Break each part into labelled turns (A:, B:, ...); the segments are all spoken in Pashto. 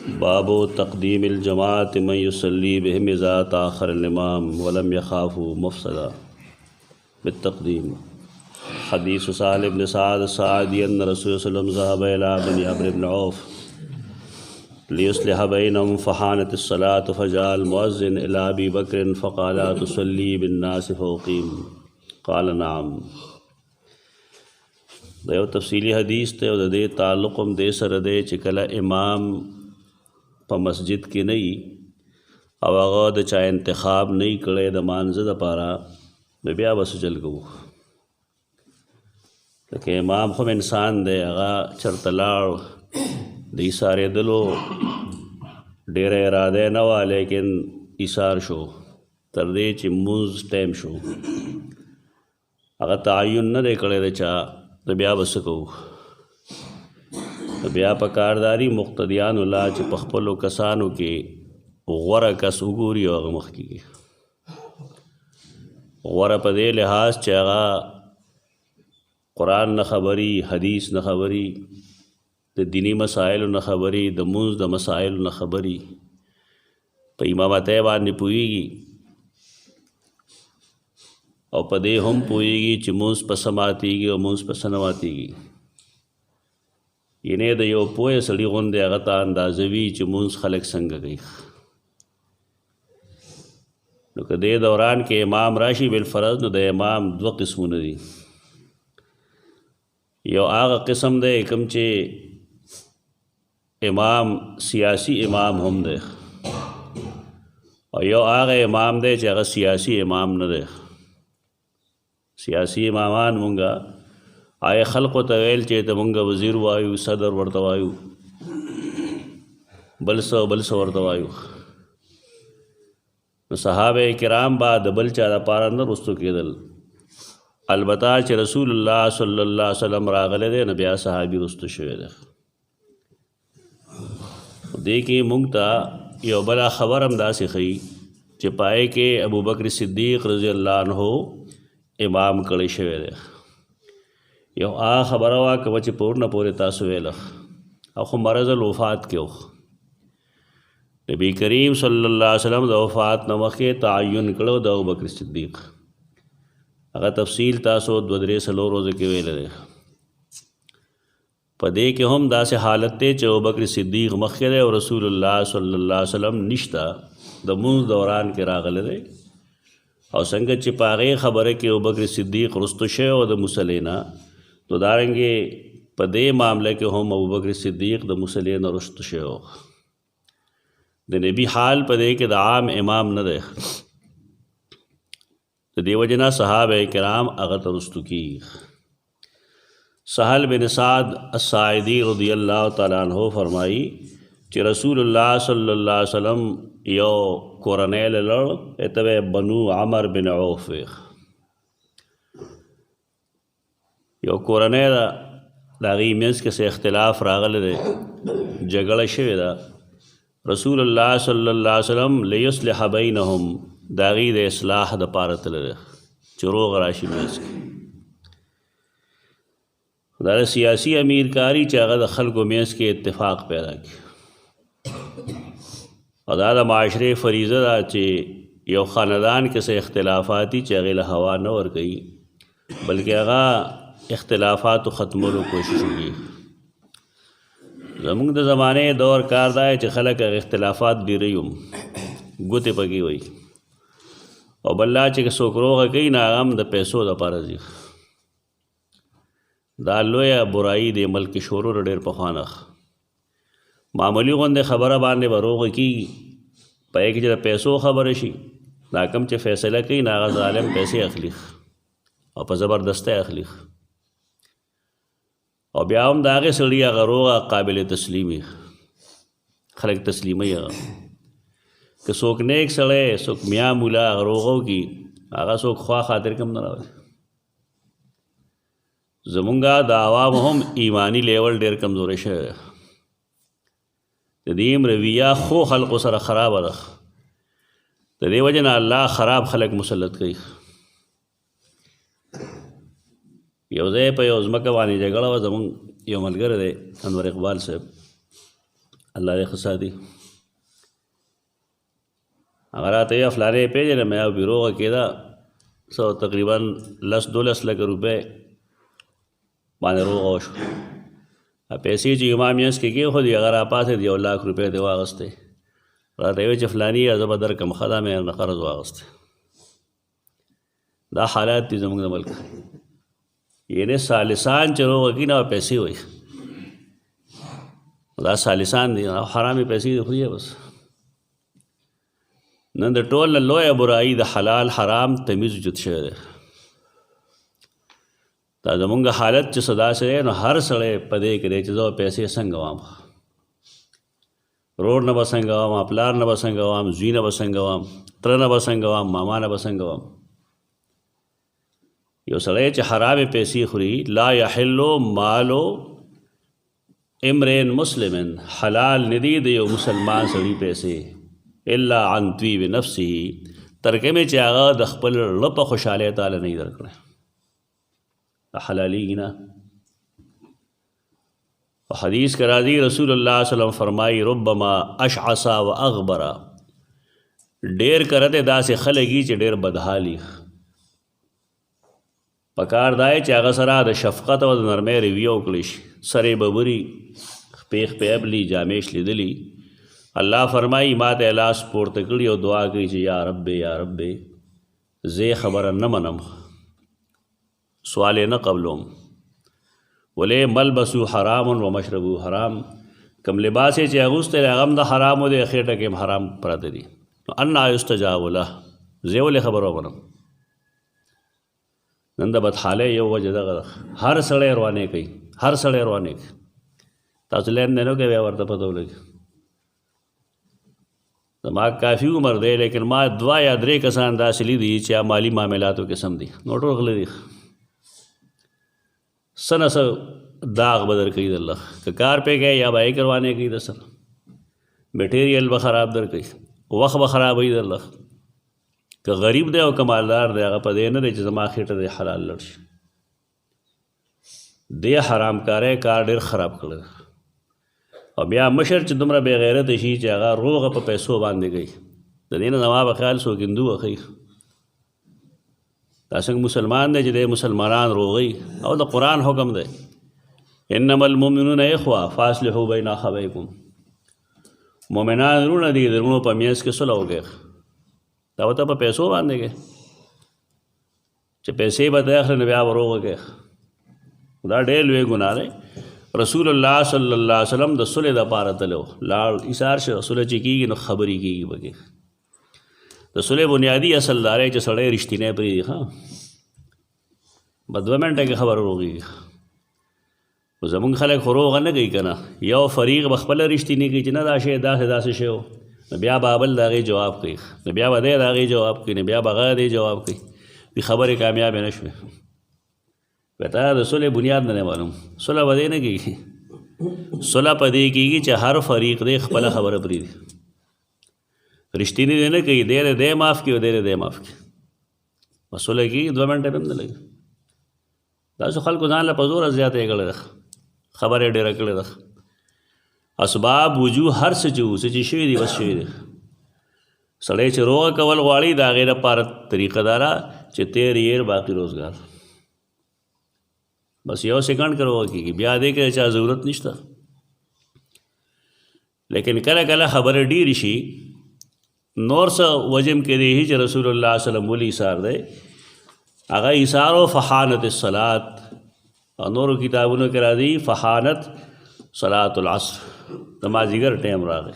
A: बाबो तक़दीमिल जमात मन युसल्ली बिहिम इज़ा ताख़रल इमाम वलम यख़ाफ़ु मफ़सदा बित्तक़दीम। हदीस साल इब्न सअद सअदी अन्न रसूल सल्लल्लाहु अलैहि वसल्लम ज़हब इला बनी अम्र इब्न औफ़ लियुस्लिह बैनहुम फ़हानतिस सलात फ़जअल मुअज़्ज़िन इला अबी बकर फ़क़ाल तुसल्ली बिन्नास फ़अक़ीम क़ाल नअम। द यौ तफ़सीली हदीस ते द दे ताल्लुक़ हम दे सर दे چې کله امام په مسجد کې نه وي او هغه د چا انتخاب نه کړی د مانځه دپاره نو بیا به څه چل کوو. لکه امام خو انسان دی، هغه چېرته لاړ د ایسارېدلو ډېره اراده نه وه، لیکن ایسار شو تر دې چې مونځ ټایم شو، هغه تعین نه دی کړی د چا، نو بیا به څه کوو. بیا په کارداري مقتدیان الله چې په خپلو کسانو کې غوره کس وګوري او هغه مخکې کړي. غوره په دې لحاظ چې هغه قرآن نه خبري، حدیث نه خبري، د دینی مسایلو نه خبري، د مونځ د مسایلو نه خبري، په امامتۍ باندې پوهېږي او په دې هم پوهېږي چې مونځ په څه ماتېږي او مونځ په څه نه ماتېږي. یعنې د یو پوه سړي غوندې هغه ته اندازه وي چې مونځ خلک څنګه کوي. نو که دې دوران کې امام راشي بالفرض، نو د امام دوه قسمونه دي. یو هغه قسم دی کوم چې امام سیاسی امام هم دی، او یو هغه امام دی چې هغه سیاسی امام نه دی. سیاسی امامان مونږه آیا خلقو ته ویل چې ته مونږه وزیر وایو، صدر ورته وایو، بل څه ورته وایو. نو صحابه کرام با د بل چا دپاره نه رستو کېدل، البته چې رسول الله صلی الله علیه وسلم راغلی دی نو بیا صحابي رستو شوی دی. دې کې مونږ ته یو بله خبر هم داسې ښیي چې پای کې ابوبکر صدیق رضی الله عنه امام کړی شوی دی. یو خبره وه کومه چې پورنه پورې تاسو ویله، او خو مرض الوفات کې و. نبی کریم صلی الله علیه وسلم د وفات نه مخکې تعین کړو د ابوبکر صدیق. هغه تفصیل تاسو 2-3 ورځې کې ویلی دی. په دې کې هم داسې حالت دی چې ابوبکر صدیق مخکې دی او رسول الله صلی الله علیه وسلم نشته، د مونځ دوران کې راغلی دی. او څنګه چې په هغې خبره کې ابوبکر صدیق رستو شوی او د مصلې نه، نو دارنګې په دې معامله کې هم ابوبکر صدیق د مصلې نه رستو شوی و. د نبی حال په دې کې د عام امام نه دی، د دې وجې نه صحابه کرام هغه ته رستو کېږي. سهل بن سعد الساعدي رضی الله تعالی عنہ فرمایي چې رسول الله صلی الله علیه وسلم یو کورنۍ له لړ ته بنو عمر بن عوف، یو کورنۍ ده، د هغې منځ کې څه اختلاف راغلی دی، جګړه شوې ده. رسول الله صلی الله علیه وسلم لیصلح بینهم د هغې د اصلاح دپاره تللی دی چې روغ راشي منځ کې. دا د سیاسي امیر کاري چې هغه د خلکو منځ کې اتفاق پیدا کړي، او دا د معاشرې فریضه ده چې یو خاندان کې څه اختلافات دي چې هغې له هوا نه ورکوي، بلکې هغه اختلافاتو ختمولو کوشش وکړي. زمونږ د زمانې دور کار دا چې خلک هغه اختلافات ډېروي هم، ګوتې پکې وایي، او بل لا چې څوک روغه کوي نو هغه هم د پیسو دپاره ځي. دا لویه برایي د ملک شورو ډېر پخوانه معمولي غوندې خبره باندې به روغه کېږي، په یې کې چې د پیسو خبره شي، دا کوم چې فیصله کوي نو هغه ظالم پیسې اخلي او په زبردستۍ اخلي، او بیا هم د هغې سړي هغه روغه قابل تسلیمي، خلک تسلیموي هغه. که څوک نیک سړی، څوک میا مولا هغه روغه وکړي، هغه څوک خوا خاطر کم نه راولي. زمونږ د عوامو هم ایمانی لیول ډېر کمزوری شوی دی، د دې رویه خو خلقو سره خرابه ده، د دې وجې نه الله خراب خلک مسلط کوي. یو ځای په یو ځمکه باندې جګړه وه، زمونږ یو ملګری دی انور اقبال صاحب، الله دې ښه ساتي. هغه راته ویل فلانې پېژنې مې او بیروغه کېده څو تقریبا 10-12 لکه روپۍ باندې روغه وشوه. پیسې چې امام یانس کې کېښودې هغه راپاڅېد 1 لاک روپۍ دې واغېستې. راته ویل چې فلاني زه به درکړم ښه دا مې نه قرض واغېستی. دا حالات دي زموږ د ملک. یعنې سالسان چې روغه کېږي نه پیسې وایي دا سالسان دي او حرامې پیسې دي خوري بس. نن د ټول نه لویه برایي د حلال حرام تمیز وجود شوی دی. دا زمونږ حالت چې صدا سره نو هر سړی په دې کې دی چې زه پیسې څنګه وام، روډ نه به څنګه وام، پلار نه به څنګه وام، زوی نه به څنګه وام، تره نه به څنګه وام، ماما نه به څنګه وام. یو سړی چې حرامې پیسې خوري لا یحل مالو امرئ مسلم، حلال ندی د یو مسلمان سړي پیسې الا عن طیب نفسه، ترکه مې چې هغه د خپل زړه په خوشحالۍ تعالی نه درکړی حلالیږي نه. حدیث کې راځي رسول الله صلی الله علیه وسلم فرمایي ربما اشعث و اغبر، ډېر کرته داسې خلګي چې ډېر بدحالي. پکار دای چې هغه سره د شفقت او د نرمۍ رویه وکړي شي، سرې ببري پیخ پیبلی جامېش لیدلی. الله فرمایي ما ته لاس پورته کړي او دعا کوي چې یا رب یا رب زه خبره نه منم، سوال نه قبلوم، ولې ملبسو حرام و مشربو حرام، کم لباس چې اغوسته هغه هم د حرامو دی، خېټه کې هم حرام پراته دي. نو انا یستجاب له، زه ولې خبره ومنم. نن د بدحالۍ یو وجه دغه هر سړی روانې کوي، هر سړی روانې کوي. تاسو لین دین وکړئ بیا ورته پته ولګي. زما کافي عمر دی لیکن ما 2 یا 3 کسان داسې لیدي چې مالي معاملاتو کې سم دي، نو ټول غله دي. څه نه څه داغ به درکوي د الله، که کار پې کوي یا به یې کروانې کوي د سره، میټیریل به خراب درکوي، وخت به خرابوي د الله. که غریب دی او که مالدار دی هغه په دې نه دی چې زما خېټه دی حلال لړ شي. دې حرام کاری کار ډېر خراب کړی. او بیا مشر چې دومره بې غیرته شي چې هغه روغه په پیسو باندې کوي، د دې نه زما به خیال څوک هندو وښي. دا څنګه مسلمان دی چې د مسلمانان روغي، او د قرآن حکم دی انما المؤمنون اخوه فاصلحوا بین اخویکم، مؤمنان وروڼه دي، د وروڼو په منځ کې صلح وکړئ. دا ورته په پیسو باندې کوي چې پیسې به ته اخلې نو بیا به روغه کوي. دا ډېر لوی ګناه دی. رسول الله صلی الله علیه وسلم د صلح دپاره تللی و، لاړ ایثار شه، صلح چې کېږي نو خبرې کېږي پکې. د صلح بنیادي اصل دا دی چې سړی رښتینی پرېږدي، ښه به 2 منټه کې خبره روغېږي. خو زمونږ خلک خو روغه نه کوي که نه، یو فریق به خپله رښتینی کوي چې نه دا شی داسې داسې شی و، نو بیا به بل د هغې جواب کوي، نو بیا به دی د هغې جواب کوي، نو بیا به هغه دی جواب کوي. دې خبرې کامیابې نه شوې. بتا د صلح بنیاد نه معلوم، صلح به دې نه کېږي. صلح په دې کېږي چې هر فریق دی خپله خبره پرېږدي، رښتینی دی نه کوي، دی دی معاف کړي او دی دی معاف کړي. په صلح کېږي 2 منټه به هم نه لګي. داسې خلکو ځان له په زوره زیاته یې کړې ده، خبره یې ډېره کړې ده. اسباب وجوه هر څه چې و څه چې شوي دي بس شوي دي. سړی چې روغه کول غواړي د هغې لپاره طریقه دا ده چې 13 یېر باقي روزګار، بس 1 سیکنډ کې روغه کېږي، بیا دې کې چا ضرورت نشته. لیکن کله کله خبره ډېرې شي، نور څه وجم کې دی چې رسول الله صلی الله علیه وسلم ولي ایثار دی، هغه ایثار و فحانت الصلات، او نورو کتابونو کې راځي فحانت صلات العصر، د مازدیګر ټایم راغی.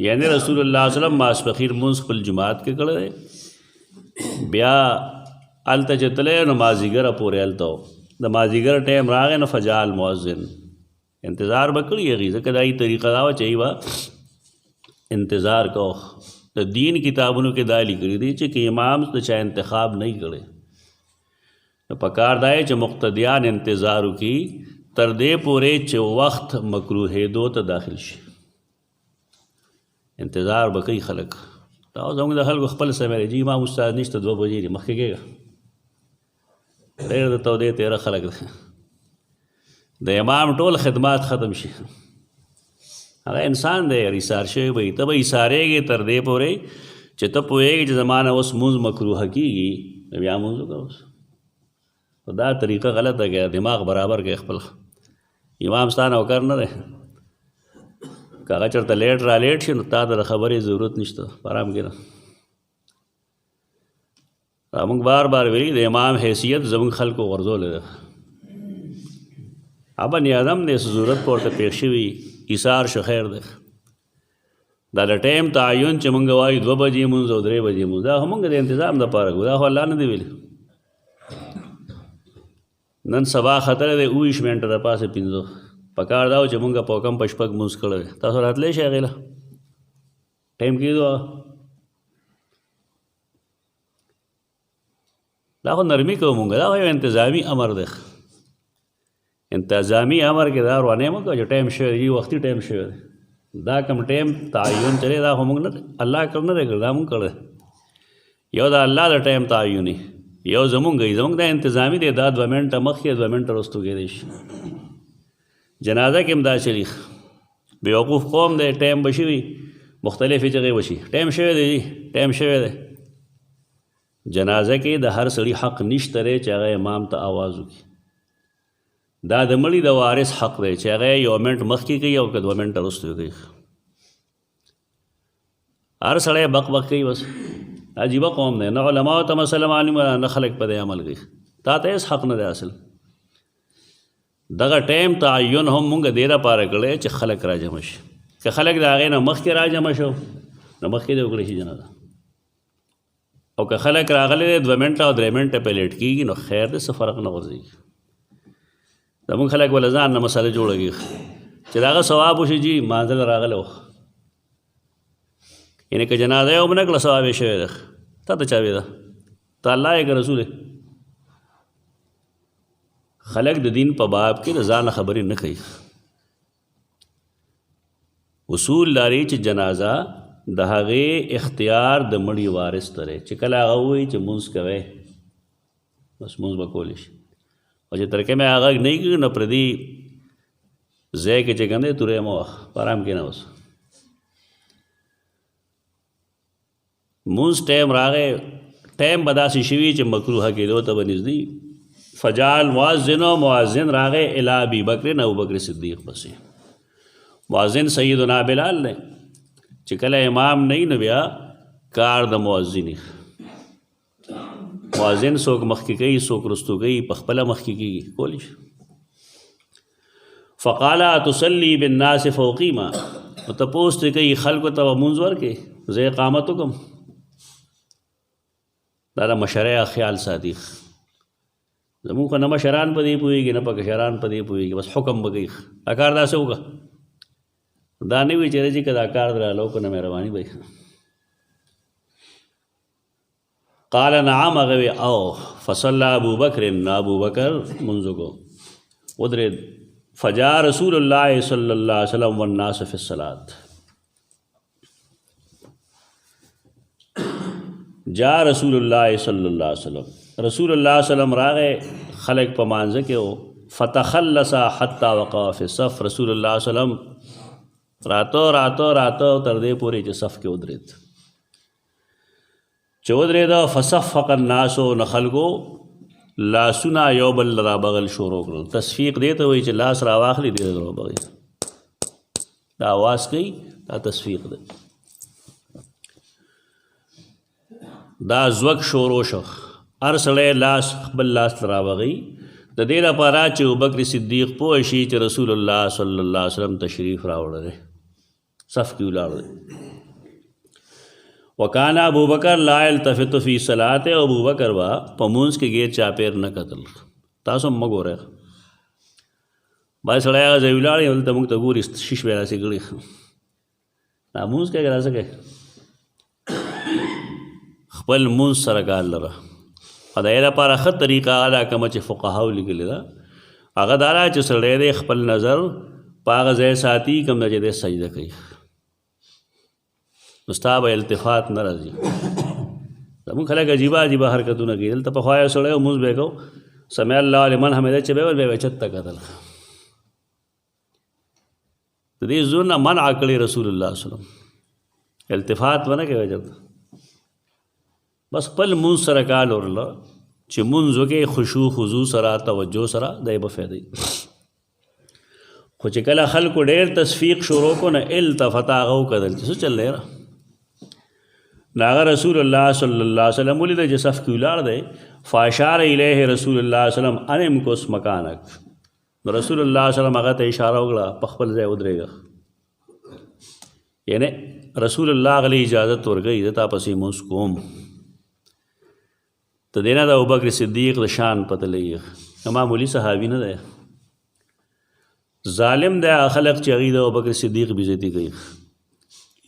A: یعنی رسول الله صلی الله علیه وسلم ماسپخین لمونځ خپل جماعت کې کړی دی، بیا هلته چې تللی نو مازدیګره پورې هلته و، د مازدیګر ټایم راغی نو فجعل مؤذن، انتظار به کړي هغې، ځکه دا یې طریقه دا وه چې ای به انتظار کو. د دین کتابونو کې دا لیکلي دي چې که امام د چا انتخاب نه کړی نو پکار دا چې مقتدیان انتظار وکړي تر دې پورې چې وخت مکروهېدو ته داخل شي. انتظار به کوي خلک. دا زموږ د خلکو خپل سمې دی، امام استاد نشته 2 بجې دي مخکې کېږه، ډېر د تودې تېره خلک دی. د امام ټول خدمات ختم شي، هغه انسان دی ایثار شوی وي ته به ایثارېږي تر دې پورې چې ته پوهېږي چې زما نه اوس مونځ مکروه کېږي بیا مونځ وکړه اوس دا طریقه غلطه کې دماغ برابر کې خپل امام ستا نوکر نه دی که هغه چېرته لیټ را لیټ شي نو تا ته د خبرې ضرورت نشته په آرام کښېنه موږ بار بار ویلي د امام حیثیت زموږ خلکو غورځولی ده بني آدم دی ضرورت په ورته پېښ شوي ایثار شو خیر دی دا د ټایم تعین چې مونږ وایو 2 بجې مونځ او 3 بجې مونځ دا خو مونږ د انتظام دپاره کوو دا خو الله نه دی ویلي نن سبا خطر دی 29 منټه د پاسه 15 پکار دا و چې مونږ په کم پشپک مونځ کړی تاسو راتلی شئ هغې له ټایم کېږدو دا خو نرمي کوو مونږ دا خو یو انتظامي امر دی انتظامی امر کې دا روانه مو چې ټایم شوی دی وختي ټایم شوی دی دا کم ټایم تعین چلے دا خو موږ نه الله کړ نه دی کړی دا موږ کړی یو دا الله د ټایم تعین یو زمونږ دا انتظامی دی دا 2 منټه مخکې 2 منټه وروستو کېدی شي جنازه کې هم دا چلی بیوقوف قوم دی ټایم به شوي مختلفې جګې وشي ټایم شوی دی ټایم شوی دی جنازه کې د هر سړي حق نشته دی چې هغه امام ته آواز وکړي دا د مړي د وارث حق دی چې هغه 1 منټ مخکې کوي او که 2 منټه وروسته کوي هر سړی بق بق کوي بس عجیبه قوم دی نه علماو ته مسله معلومه نه خلک په دې عمل کوي تا ته هېڅ حق نه دی حاصل دغه ټایم تعین هم مونږ دې دپاره کړی چې خلک را جمع شي که خلک د هغې نه مخکې را جمع شو نو مخکې دې وکړی شي جنازه او که خلک راغلی دی 2 منټه او 3 منټه په لیټ کېږي نو خیر دی څه فرق نه غورځېږي زمونږ خلک به له ځان نه مسله جوړوي چې د هغه ثواب وشي جي مانځه له راغلی و یعنې که جنازه یې هم نه کړه ثواب یې شوی دی تا ته چا وی ده ته الله یې که رسول خلک د دین په باب کې د ځان خبرې نه کوي اصول لري چې جنازه د هغې اختیار د مړي وارث ته دی چې کله هغه ووایي چې مونځ کوئ بس مونځ به کولی شي او چې ترکه مې هغه نه کېږي نو پردي ځای کې چې ګندې تورې مه وخ په ارام کښېنه اوس مونځ ټایم راغی ټایم به داسې شوي چې مکروهه کېدو ته به نږدې فجال مؤذن و مؤذن راغی الی ابي بکر ابوبکر صدیق پسې مؤذن سیدنا بلال دی چې کله امام نه وي نو بیا کار د مؤذن مؤذن څوک مخکې کوي څوک وروستو کوي په خپله مخکې کېږي کولی شي فقال اتصلي بالناس فوقي ما نو تپوس ترې کوي خلکو ته به مونځ ورکړې زه اقامت وکړم دا د مشرع خیال ساتي زمونږ خو نه مشران په دې پوهېږي نه په کشران په دې پوهېږي بس حکم به کوي دا کار داسې وکړه دا نه وي چې راځي که دا کار درالو که نه مهرباني به قال نعم هغه او فصلى ابو بکر ابو بکر منځ کو ودرېد فجاء رسول الله صلی الله علیه وسلم والناس فی الصلاة جاء رسول الله صلی الله علیه وسلم رسول الله صلی الله علیه وسلم راغې خلق په مانځه کې و فتخلص حتى وقع فی الصف رسول الله صلی الله علیه وسلم راتو تر دې پورې چې صف کې ودرېد چې ودرېده فصفق الناس نه خلکو لاسونه یو بل را بغل شروع کړل تصفیق دې ته وایي چې لاس را واخلي دې را بغل دا آواز کوي دا تصفیق ده دا زوک شروع شو هر سړی لاس خپل لاس را بغي د دې لپاره چې ابوبکر صدیق پوه شي چې رسول الله صلی الله علیه وسلم تشریف راوړی صف کې ولاړ دی وکانا ابو بکر لا التفت فی صلاة ابو بکر با په مونځ کې غیر چاپیر نه کتل تاسو هم وګورئ باید سړی هغه ځای ولاړ یې هلته موږ ته ګوري شیش به راسې ګړي دا مونځ کوي که داسې کوي خپل مونځ سره کار لره او د هغې لپاره ښه طریقه هغه ده کومه چې فقهاو لیکلې ده هغه دا ده چې سړی دی خپل نظر په هغه ځای ساتي کوم ده چې دی سجده کوي نو ستا به التفات نه راځي زمونږ خلک عجیبه حرکتونه کوي دلته پخوا یو سړی مونځ به یې کو سمع الله لمن حمده چې به ور بیا به چت ته کتل د دې زور نه منع کړی رسول الله صلی الله علیه وسلم، التفات ونه کوي جب بس خپل مونځ سره کال ورله چې مونځ وکې خشوع خضوع سره توجه سره دی به فایده. خو چې کله خلکو ډېر تصفیق شروع کو نه التفت هغه وکتل چې څه چل دی نو هغه رسول الله صلی الله علیه وسلم ولید چې صف کې ولاړ دی فاشار الیه رسول الله صلی الله علیه وسلم ان امکث مکانک. نو رسول الله صلی الله علیه وسلم هغه ته اشاره وکړه په خپل ځای ودرېږه، یعنی رسول الله غلی اجازت ورکړي د تا پسې مونځ کوم. ته دې نه د ابوبکر صدیق د شان پته لګي، معمولي صحابي نه دی، ظالم دی خلق چې هغې د ابوبکر صدیق بېزتي کوي،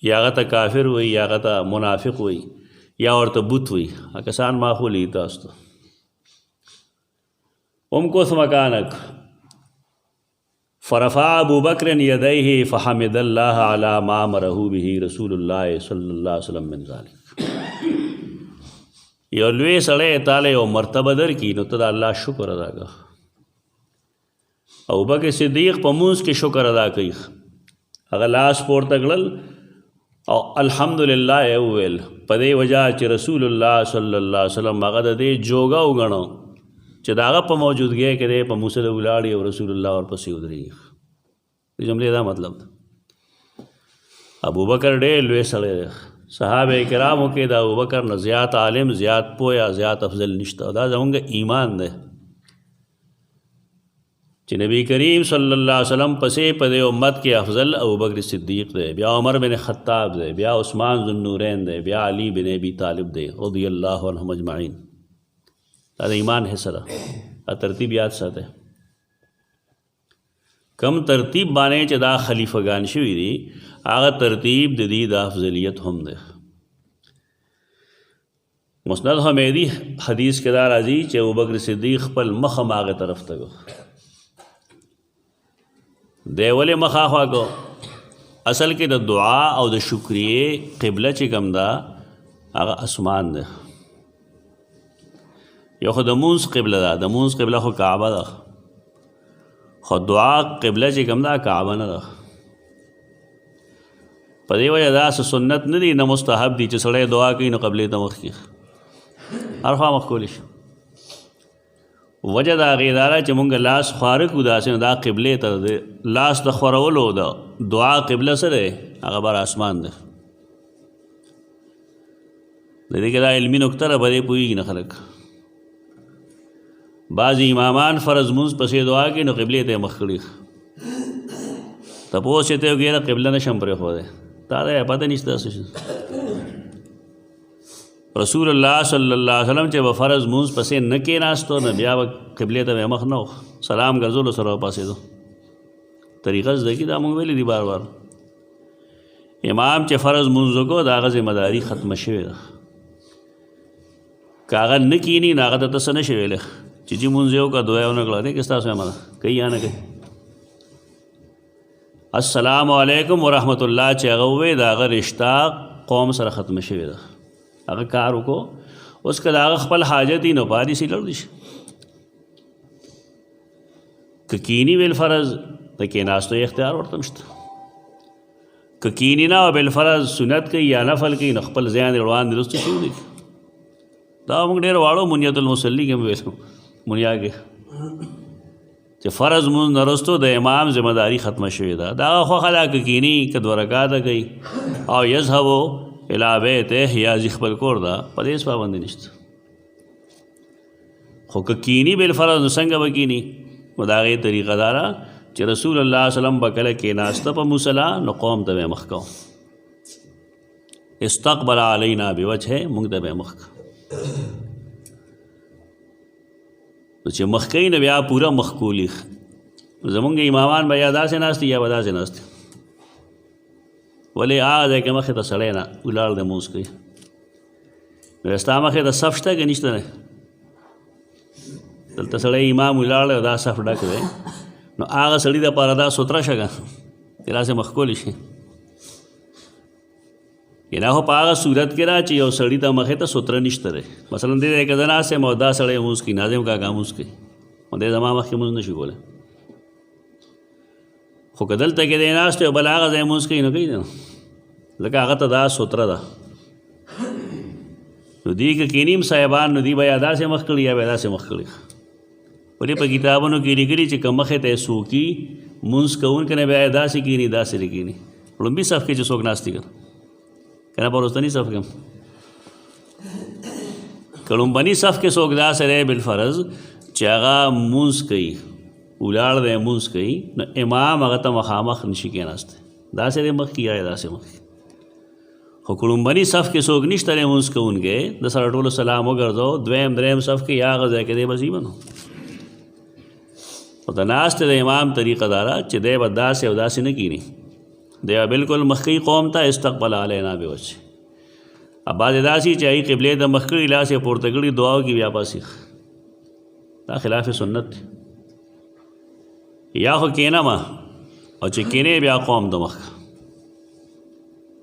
A: یا هغه ته کافر وي یا هغه ته منافق وي یا ورته بت وي. کسان ما خو لي تاسو ته امکث مکانک. فرفع ابو بکر یدیه فحمد الله علی ما امره به رسول الله صلی الله علیه وسلم من ذلک. یو لوی سړی تعالی یو مرتبه درکړي نو ته د الله شکر ادا کړه. ابوبکر صدیق په مونځ کې شکر ادا کوي، هغه لاس پورته کړل او الحمدلله یې وویل په دې وجه چې رسول الله صلی الله علیه وسلم هغه د دې جوګه وګڼو چې د هغه په موجودګۍ کې دی په موسله ولاړ او رسول الله ورپسې ودرېږي. د جملې دا مطلب ده. ابوبکر ډېر لوی سړی دی، صحابه کرامو کې د ابوبکر نه زیات عالم زیات پویا زیات افضل نشته. دا زمونږ ایمان دی چې نبی کریم صلی الله علیه وسلم پسې په دې امت کې افضل ابوبکر صدیق دی، بیا عمر بن خطاب دی، بیا عثمان ذو النورین دی، بیا علی بن ابی طالب دی رضی الله عنهم اجمعین. دا د ایمان حصہ ده. ترتیب یاد ساته، کم ترتیب باندې چې دا خلیفګان شوي دي هغه ترتیب د دې د افضلیت هم ده. مسند حمیدی حدیث کې دا راځي چې ابوبکر صدیق خپل مخ هغه طرف ته گو دی ولې مخاخوا کو. اصل کې د دعا او د شکریه قبله چې کوم ده هغه اسمان ده. یو خو د مونځ قبله ده، د مونځ قبله خو کعبه ده، خو دعا قبله چې کوم ده کعبه نه ده. په دې وجه داسې سنت نه دي نه مستحب دي چې سړی دعا کوي نو قبلې ته مخ کړي، هر خوا مخ کولی شي. وجه د هغې دا ده چې مونږ لاس خواره کړو داسې نو دا قبلې ته د لاس د خورولو د دعا قبله څه دی هغه بر اسمان دی. د دې کې دا علمي نکته ده، په دې پوهېږي نه خلک. بعضې امامان فرض مونځ پسې دعا کوي نو قبلې ته یې مخ کړي، تپوس یې ته وګوره قبله نشم پرېښودی، تا ته یې پته نشته څه شي. رسول الله صلی الله علیه وسلم چې به فرض مونځ پسې نه کېناستو نو بیا به قبلې ته به مخ نه و، سلام ګرځولو سره وپاڅېدو. طریقه زده کړي، دا مونږ ویلي دي بار بار. امام چې فرض مونځ وکړو د هغه ذمهداري ختمه شوې ده. که هغه نه کښېني نو هغه ته ته څه نه شي ویلی چې جي مونځ یې وکړه دعا یې ونه کړه، دی که ستاسو یمه ده کوي یا نه کوي. السلام علیکم ورحمت الله چې هغه ووایي د هغه رشته قوم سره ختمه شوې ده. هغه کار وکړو، اوس که د هغه خپل حاجت وي نو په حدیث یې لړلی شي. که کینی بالفرض د کېناستو اختیار ورته نشته، که کینی نه بالفرض سنت کوي یا نفل کوي نو خپل ذهن یې روان دي رسته شروع دی. دا موږ ډېر واړو منیت المصلي کې هم ویلو منیا کې چې فرض مونځ نه رستو د امام ذمهداري ختمه شوې ده. دا خو خلا که کینی که دوه رکعاته کوي او یذهبو الی بیته یا ځي خپل کور ده په دې هېڅ پابندي نشته. خو که کینی بالفرض نو څنګه به کیني؟ نو د هغې طریقه دا ده چې رسول الله وسلم به کله کېناسته په مصله نو قوم ته به یې مخ کو، استقبل علینا بوجهه، موږ ته به یې مخ کو. نو چې مخ کوي نو بیا پوره مخ کولی. زمونږ امامان به یا داسې ناستي یا به داسې ناستي، ولې هغه ځای کې مخې ته سړی نه ولاړ دی مونځ کوي، نو ستا مخې ته صف شته که نشته دی؟ دلته سړی امام ولاړ دی او دا صف ډک دی، نو هغه سړي دپاره دا سوتره شه که چې داسې مخ کولی شي. یا خو په هغه صورت کې را چې یو سړي ته مخې ته سوتره نشته دی، مثلا دې ځای کې زه ناست یم او دا سړی مونځ کوي، ناظم کاکا مونځ کوي، او دی زما مخکې مونځ نه شي کولی. خو که دلته کې دی ناست دی او بل هغه ځای مونځ کوي نو کوي نه ځکه هغه ته دا سوتره ده. نو دی که کینیم صاحبان نو دی به یا داسې مخ کړي یا به داسې مخ کړي. په دې په کتابونو کې لیکلي چې که مخې ته څوکي مونځ کوونکی نه بیا یې داسې کیني داسې نه کیني. لومبي صف کې چې څوک ناست دي که نه په وروستني صف کې که لومبني صف کې څوک داسې دی بالفرض چې هغه مونځ کوي ولاړ دی مونځ کوي نو امام هغه ته مخامخ نشي کېناستی داسې دی مخ کې یا داسې مخ کې. خو که لومبني صف کې څوک نشته دی مونځ کوونکی د سره ټولو سلام وګرځو دویم دریم صف کې یا هغه ځای کې دی بس یې بنو. خو د ناستې د امام طریقه دا ده چې دی به داسې او داسې نه کیني دی به بالکل مخکې قوم ته استقبل علینا بوجه. اب بعضې داسې چې هغې قبلې ته مخ کړي لاس یې پورته کړي دعا وکړي بیا پاسې دا خلاف سنت دی. یا خو کینم او چې کینې بیا قوم ته مخ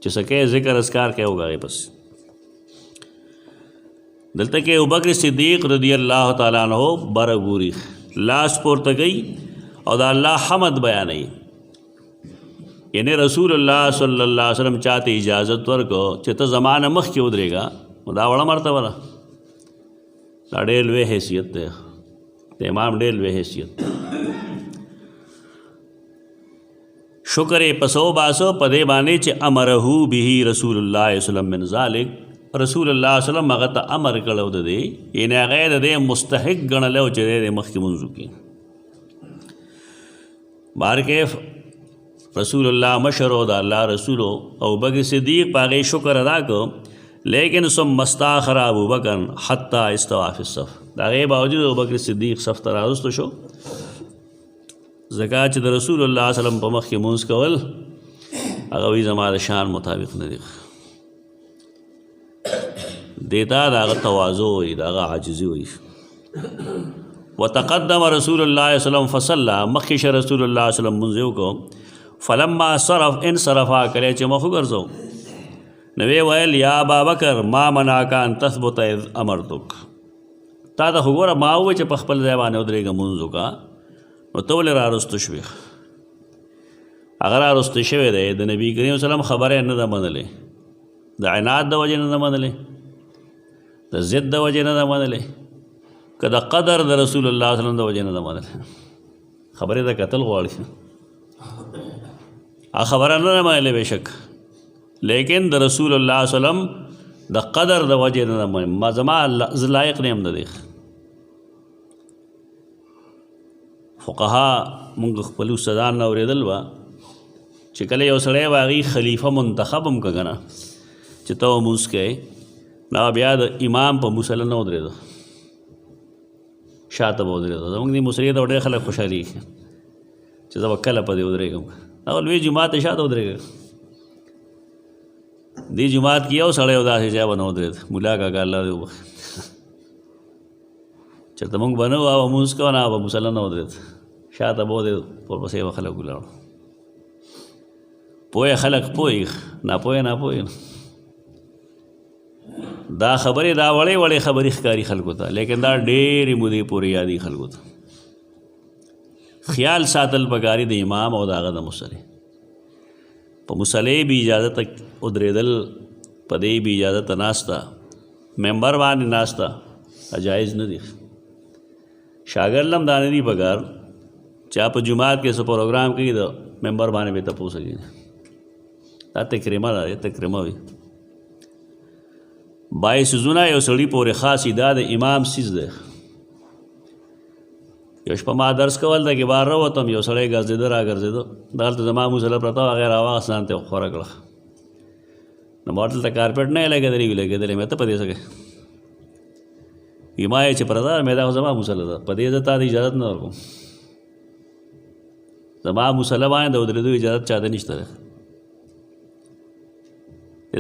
A: چې څه کوې ذکر اذکار کوي وګورئ. بس دلته کې ابوبکر صدیق رضی الله تعالی عنہ بره ګوري لاس پورته کوي او د الله حمد بیانوي. یعنی رسول الله صلی الله علیه وسلم چاته اجازت ورکو چې ته زمانه مخکې ودرېږه دا وړه مرتبه ده. دا ډېر لوی حیثیت دی د امام ډېر لوی حیثیت. شکر یې پسو باسو په دې باندې چې امره به رسول الله صلی الله علیه وسلم من ذلک رسول الله صلی الله علیه وسلم هغه ته امر کړی د دې یعنې هغه یې د دې مستحق ګڼلی او چې دی مخکې مونځ وکړي. بهرکیف رسول الله مشر او د الله رسول او ابوبکر صدیق په هغې شکر ادا کړ لیکن ثم استاخر ابوبکر حتی استوى فی الصف. د هغې باوجود ابوبکر صدیق صف ته راوستو شو ځکه چې د رسول الله صلی الله علیه وسلم په مخ کې مونځ کول هغه وایي زما د شان مطابق نه دی. دې ته د هغه تواضع وایي د هغه عاجزي وایي. وتقدم رسول الله صلی الله علیه وسلم فصلى مخکې شه رسول الله صلی الله علیه وسلم مونځ یې وکړو. فلما انصرفا کله چې مخ وګرځو نو ویې ویل یا ابابکر ما منعک ان تثبت اذ امرتک. تا ته خو ګوره ما ووایي چې په خپل ځای باندې ودرېږه مونځ وکړه نو ته ولې رارسته شوې. هغه رارسته شوی دی د نبي کریم وسلم خبره یې نه ده منلې د عناد د وجې نه ده منلې د ضد د وجې نه ده منلې که د قدر د رسول الله صلی الله علیه وسلم د وجې نه ده منلې. خبرې ته کتل غواړي هغه خبره نه ده منلې بېشک لیکن د رسول الله صلی الله علیه وسلم د قدر د وجې نه ده منلې ما زما لایق نه یم د دې. فقها مونږ خپل استادان نه اورېدل وه چې کله یو سړی به هغې خلیفه منتخب هم که نه چې ته مونځ کوې نو بیا د امام په مسله نه ودرېده شاته به ودرېده. زموږ دې مسلې ته ډېر خلک خوشحالېږي چې زه به کله په دې ودرېږم. هغه لوی جومات ته شاته ودرېږه دې جومات کې یو سړی او داسې ځای به نه ودرېد ملا کاکا الله دې وبخښي چېرته مونږ به نه وو هغه مونځ کوه نه هغه به مسله نه ودرېد شاته به ودرېد ورپسې به خلک ولاړو. پوهه خلک پوهېږي ناپوهه ناپوهه دا خبرې دا وړې وړې خبرې ښکاري خلکو ته لیکن دا ډېرې مودې پورې یادي خلکو ته. خیال ساتل پکاري د امام او د هغه د مسلې په مسلې به اجازت ودرېدل په دې به اجازت ناسته ممبر باندې ناسته جایز نه دي. شاګرد هم دا نه دي پکار چې په جومات کې څه پروګرام کوي د ممبر باندې به تپوس کوي دا تکریمه ده تکریمه وي. بای سیزونه یو سړي پورې خاص دا د امام سیز دی. یو شپه ما درس کول د کې بار راوتم یو سړی ګرځېده را ګرځېده دلته زما مسله پرته وه هغې راواخېست ځان ته خوره کړه نو ما دلته کارپېټ نه یې لګېدلې وي لګېدلې مې ته په دې څه کوې وي ما یې چې پرته مې دا خو زما مسله ده په دې زه تا د اجازت نه ورکوم زما مسله باندې د ودرېدو اجازت چاته نشته دی.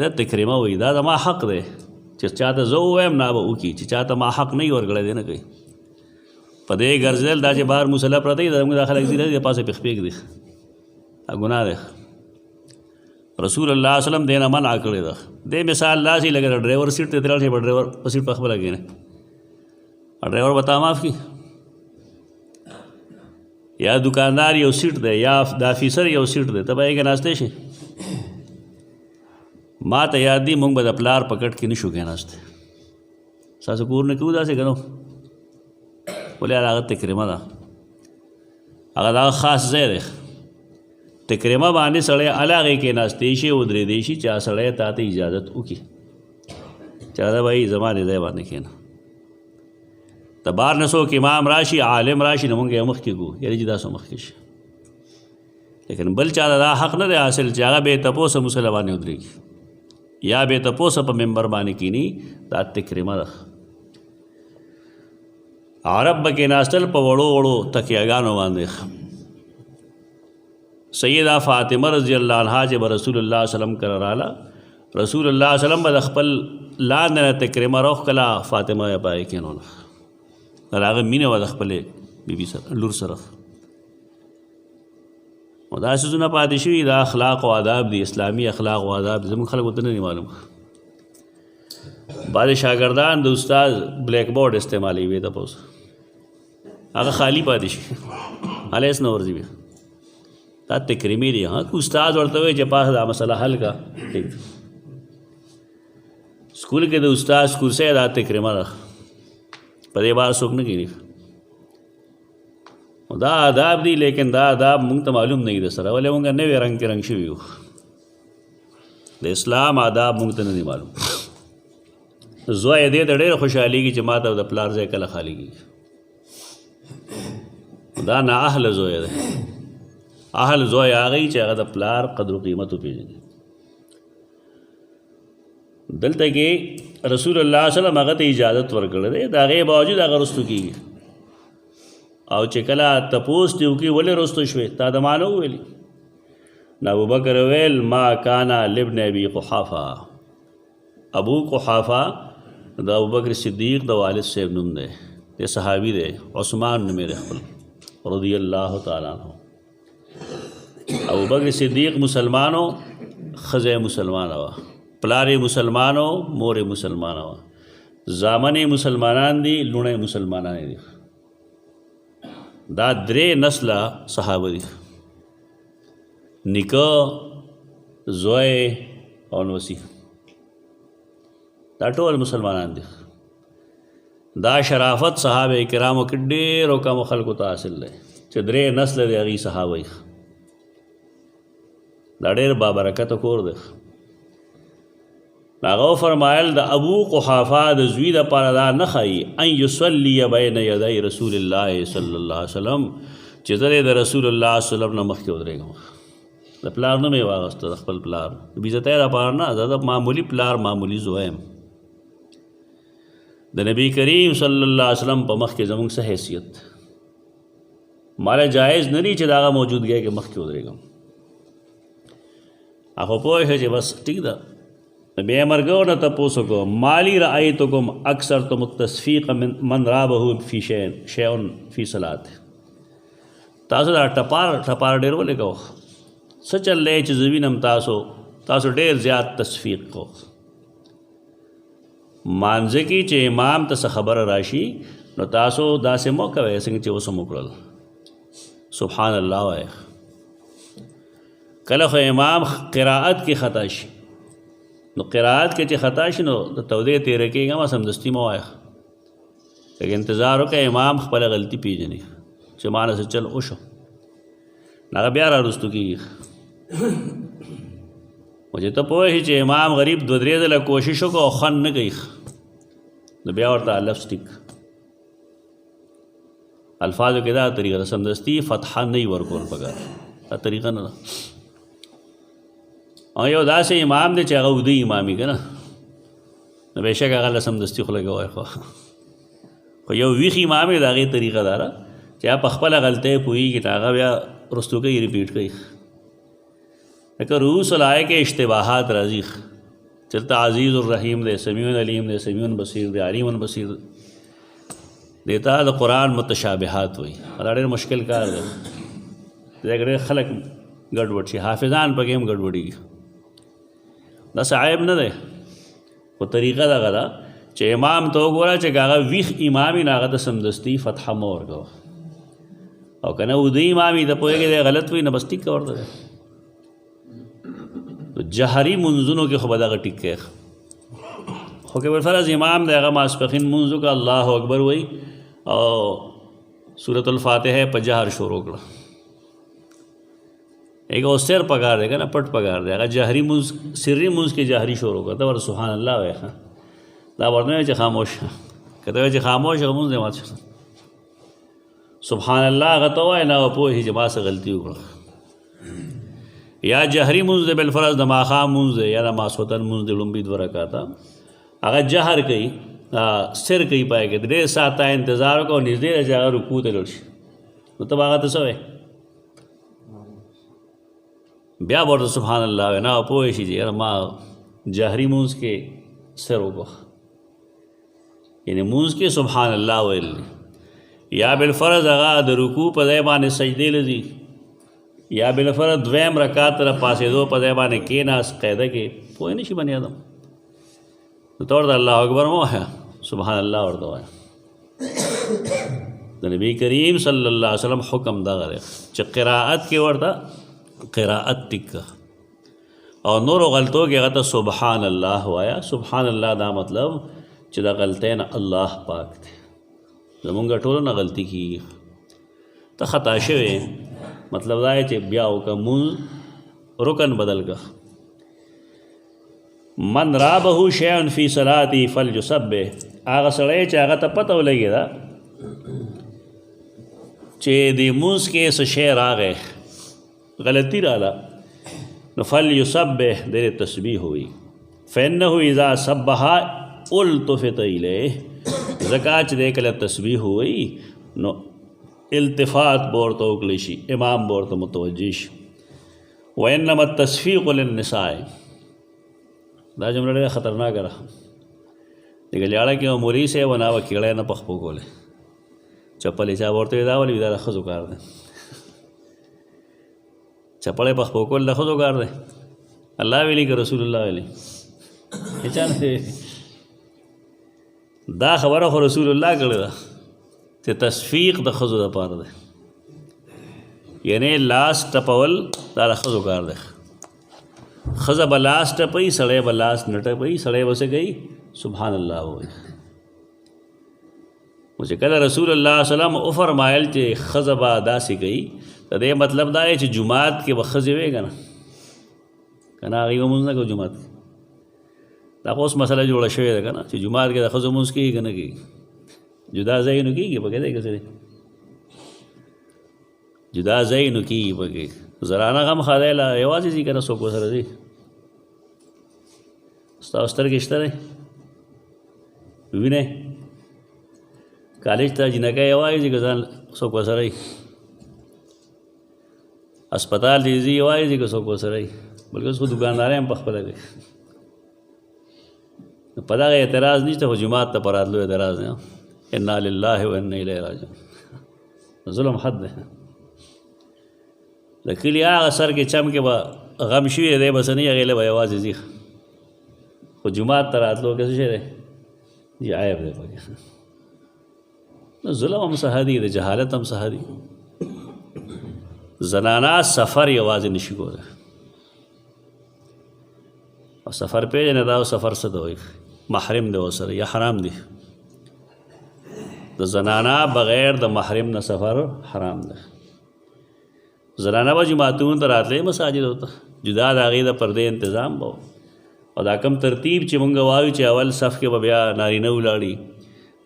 A: دا تکریمه وایي دا زما حق دی چې چاته زه ووایم نه به وکړي چې چاته ما حق نه وي ورکړی دی نه کوي. په دې ګرځېدل دا چې بهر مسله پرته وي زموږ دا خلک ځي د پاسه پېښ دی دا ګناه دی. رسول الله صلی الله علیه وسلم دې نه منع کړې ده. دې مثال داسې لکه د ډرایور سیټ ته تلل شي په ډرایور په سیټ په خپله کښېنه ډرایور به تا معاف کړي یا دکاندار یو سیټ دی یا د افیسر یو سیټ دی ته به یې کې ناستې شي. ما ته یاد دي مونږ به د پلار په کټ کې نه شو کېناستی. ستاسو کور نه کوو داسې که نو ولې هغه تکریمه ده هغه دغه خاص ځای دی. تکریمه باندې سړی هغې کېناستی شي ودرېدی شي چې سړی تا ته اجازت وکړي چې هغه بھائی زما دې ځای باندې کښېنه. د بار نه څوک امام راشي عالم راشي نو مونږ یې مخکې کوو یعنې چې داسې مخکې شي. لیکن بل چا دا حق نه دی حاصل چې هغه بې تپوسه مسله باندې ودرېږي یا بې تپوسه په ممبر باندې کینی. دا تکریمه ده. عرب به کېناستل په وړو وړو تکیهګانو باندې. سیدہ فاطمه رضی الله عنها چې به رسول الله وسلم کره راله رسول الله وسلم به د خپل لاندې نه تکریمه راوښکله فاطمه یې پای کېنوله. د هغه مینه وه د خپلې بیبي سره لور سره. او دا څیزونه پاتې شوي دا اخلاق او آداب دي اسلامي اخلاق او آداب زموږ خلکو ته نه دي معلوم. بعضې شاګردان د استاد بلیک بورډ استعمالوي تپوس هغه خالی پاتې شي هله هېڅ نه ورځي بیا. دا تکریمي دي. ها که استاد ورته وایي چې پاس دا مسله حل کا ټیک ده. سکول کې د استاد کرسۍ دا تکریمه ده په دې بار څوک نه کېږي. دا آداب دي لیکن دا آداب مونږ ته معلوم نه دي د سره ولې مونږ نوې رنګ کې رنګ شوي یو. د اسلام آداب مونږ ته نه دي معلوم. زوی یې دې ته ډېر خوشحالېږي چې ما ته د پلار ځای کله خالي کېږي. دا نااهله زوی دی. اهل زوی هغه چې هغه د پلار قدر و قیمت وپېژني. دلته کې رسول الله صلی الله علیه وسلم هغه ته اجازت ورکړی دی د هغې باوجود هغه رستو کېږي. او چې کله تپوس دې وکړي ولې رستو شوې تا د ما نه وویلي. نو ابوبکر ویل ما کانا لابن ابي قحافه. ابو قحافه د ابوبکر صدیق د والد صاحب نوم دی. د صحابي دی عثمان نوم یې خپل رضی الله تعالی عنہ. ابوبکر صدیق مسلمانو ښځه مسلمانه وه پلار یې مسلمانو مور یې مسلمانه وه زامن یې مسلمانان دي لوڼه یې مسلمانان دي. دا درې نسله صحابه دي نیکه زوی او نوسی دا ټول مسلمانان دي. دا شرافت صحابه کرامو کې ډېرو کمو خلکو ته حاصل دی چې درې نسله د هغې صحابه یې. دا ډېر بابرکته کور دی. هغه فرمایل د ابو قحافه د زوی دپاره دا نه ښایي ان یصلي بین یدی رسول الله صلی الله علیه وسلم چې زه د رسول الله صلی الله علیه وسلم نه مخکې ودرېږم. د پلار نوم یې واخېسته د خپل پلار د بېزتۍ دپاره نه زه د معمولي پلار معمولي زوی یم. د نبی کریم صلی الله علیه وسلم په مخ کې زموږ څه حیثیت ماله جایز نه دي چې د هغه موجودګۍ کې مخکې ودرېږم. خو پوه شه چې بس ټیک ده. بیا مرګو نه تپوس وکړو مالی رأیتکم اکثرتم التصفیق من رابه فی شیء فی صلات. تاسو دا ټپار ډېر ولې کوو څه چل دی چې زه وینم تاسو ډېر زیات تصفیق کوو. مانځه کې چې امام ته څه خبره راشي نو تاسو داسې مه کوئ څنګه چې اوس هم وکړل سبحان الله وایه. کله خو امام قرائت کې خطا شي نو قرائت کې چې خطا شي نو د تودې تیره کېږه ما سمدستي مه وایه. لکه انتظار وکړه امام خپله غلطي پېژني چې ما نه څه چل وشو هغه بیا رارستو کېږي. و چې ته پوه شې چې امام غریب دوه درې ځله کوشش وکړه او خوند نه کوي نو بیا ورته لفظ ټیک الفاظو کې دا طریقه ده سمدستي فتحه نه وي ورکول پکار دا طریقه نه ده. او یو داسې امام دی چې هغه اوده امامي که نه نو بېشک هغه له سمدستي خوله کې وایي خو یو ویښ امام دی د هغې طریقه دا ده چې هغه په خپله غلطۍ پوهېږي نو هغه بیا رستو کوي ریپیټ کوي. لکه رؤوس الآیه کې اشتباهات راځي چلته عزیز الرحیم دی سمیع علیم دی سمیع بصیر دی علیم بصیر دیتا د قرآن متشابهات وایي دا ډېر مشکل کار دی. ځکه ډېر خلک ګډوډ شي حافظان پکې هم ګډوډېږي. دا څه عیب نه دی خو طریقه دغه ده چې امام ته وګوره چې هغه ویښ امام وي نو هغه ته سمدستي فتحه مه ورکوه او کنه ودی امامي ته پوهېږي دی غلط وي نه بس ټیک ورته دی جهري منځونو کې خو به دغه ټیک کوي خو که بالفرض امام دی هغه ماسپښین منځ وکړه الله اکبر وایي او سورة الفاتحه په جهر شروع کړه ایک او سر پکار دی که نه پټ پکار دی هغه جهري منځ سري منځ کې جهري شروع کړه ته ور سبحان الله وایي دا ورته نه چې خاموش که ته وایې چې خاموش هغه منځ دی مات شو سبحان الله هغه ته وایي نه پوهېږي چې ما څه غلطي وکړه یا جهري منځ دی بالفرض د ماښام منځ دی یا د ماسخوتن منځ دی لومبي 2 رکعاته هغه جهر کوي سر کوي پای کې 3 ساعته انتظار وکړو نږدې دی چې هغه رکوع ته لاړ شي نو ته به هغه ته څه وایې بیا به ورته سبحان الله وایې نه پوه شي چې یاره ما جهري منځ کې سر وکړو یعنې منځ کې سبحان الله ویل یا بالفرض هغه د رکوع په ځای باندې سجدې لځي یا بالفرض 2 رکعت را پاسېدو په ځای باندې کېناست قاعده کې پوه نه شي بني آدم نو ته ورته الله اکبر مه وایه سبحان الله ورته وایه د نبی کریم صلی الله علیه وسلم حکم دغه دی چې قرائت کې ورته قرائت ټیک او نورو غلطو کې هغه ته سبحان الله وایه سبحان الله دا مطلب چې دا غلطۍ نه الله پاک دی زمونږ ټولو نه غلطي کېږي ته خطا شوې مطلب دا چې بیا وکړه مونځ رکن بدل کړه من رابه شیء فی صلاتی فلیسبح هغه سړی چې هغه ته پته ولګېده چې د مونځ کې څه شی راغی غلطي راله نو فلیسبح د تسبیح وي فانه اذا سبح التفت الیه ځکه چې دی کله تسبیح وي نو التفات بورته وکړی شي امام بورته متوجه شي وانما التصفیق للنساء دا جمله ډېره خطرناکه ده د ګلیاړه کې موري صاحب ونه هغه کیړی نه پخپو کولی چپلې چا ورته وي دا ولې دا د ښځو کار دی چپلې پخپو کول د ښځو کار دی الله ویلي که رسول الله ویلي هېچا نه دا خبره خو رسول الله کړې ده چې تصفیق د ښځو دپاره دی یعنی لاس ټپول دا د ښځو کار دی ښځه به لاس ټپوي سړی به لاس نه ټپوي سړی به څه کوي سبحان الله وایي خو چې کله رسول الله صلی الله علیه وسلم وفرمایل چې ښځه به داسې کوي د دې مطلب دا دی چې جومات کې به ښځې وې که نه که نه هغوی به مونځ نه کوي جومات کې دا خو اوس مسله جوړه شوې ده که نه چې جومات کې د ښځو مونځ کېږي که نه کېږي جدا ځای نو کېږي پکې دی که څه دی جدا ځای نو کېږي پکې زرانه غم خدای له یوازې ځي که نه څوک ورسره ځي ستاسو سترګې شته دی وینئ کالج ته جنکۍ یوازې ځي که ځان څوک ورسره وي اسپتال دې ځي یوازې ځي که څوک ورسره وي بلکې اوس خو دوکاندارۍ هم پخپله کوي په دغه اعتراض نشته خو جومات ته په راتلو اعتراض دی انا لله و انا الیه راجعون ظلم حد دی د کلي هغه سر کې چم کې به غم شوي دی بس نه هغې له به یوازې ځي خو جومات ته راتلو کې څه شی دی جي عیب دی پکې نو ظلم هم څه دی د جهالت هم څه دی زنانه سفر یوازې نشي کولی او سفر پیژنې دا سفر څه ته وایي محرم دی ورسره یا حرام دی د زنانه بغیر د محرم نه سفر حرام دی زنانه به جوماتونو ته راتلی مساجدو ته جدا د هغې د پردې انتظام به او دا کم ترتیب چې مونږ وایو چې اول صف کې به بیا نارینه ولاړي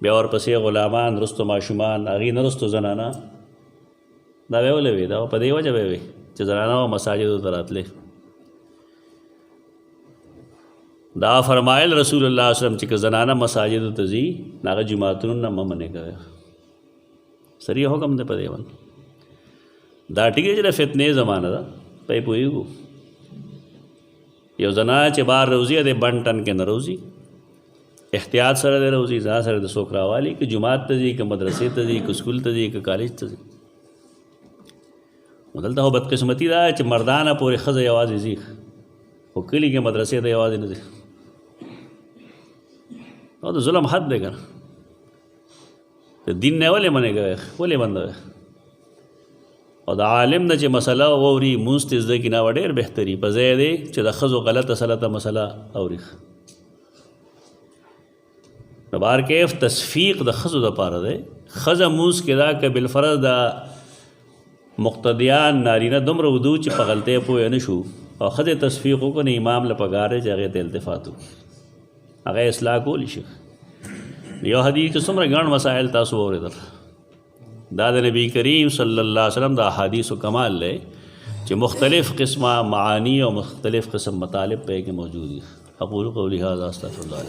A: بیا ورپسې غلامان رستو ماشومان هغې نه رستو زنانه دا به ولې وي دا په دې وجه به وي چې زنانه به مساجدو ته راتلی دا فرمایل رسول الله صلی الله علیه وسلم چې که زنانه مساجدو ته ځي نو هغه جوماتونو نه مه منې کوئ صریح حکم دی په دې باندې دا ټیک دی چې د فتنې زمانه ده پی پوهېږو یو زنانه چې بار روزي د بند ټن کې نه روزي احتیاط سره دی روزي ځان سره د څوک راوالي که جومات ته ځي که مدرسې ته ځي که سکول ته ځي که کالج ته ځي نو دلته خو بدقسمتي ده چې مردانه پورې ښځه یوازې ځي خو کلي کې مدرسې ته یوازې نه ځي او د ظلم حد دی که نه د دین نه ولې منې کوې ولې بندوې او د عالم نه چې مسله واوري مونځ ته زده کړي نو ډېر بهتري په ځای دی چې د ښځو غلطه سلطه مسله اوري. نو بهر کیف تصفیق د ښځو دپاره دی. ښځه مونځ کې دا که بالفرض د مقتدیان نارینه دومره ودو چې په غلطۍ پوه نه شو او ښځې تصفیق وکړو نو امام له پکار دی چې هغې ته التفات وکړي، هغه اصلاح کولی شي. یو حدیث کې څومره ګڼ مسائل تاسو واورېدل، دا د نبی کریم صلی الله علیه وسلم د احادیثو کمال دی چې مختلف قسمه معانی او مختلف قسم مطالب پہ کې موجود دي. اقول قولی هذا استغفر الله.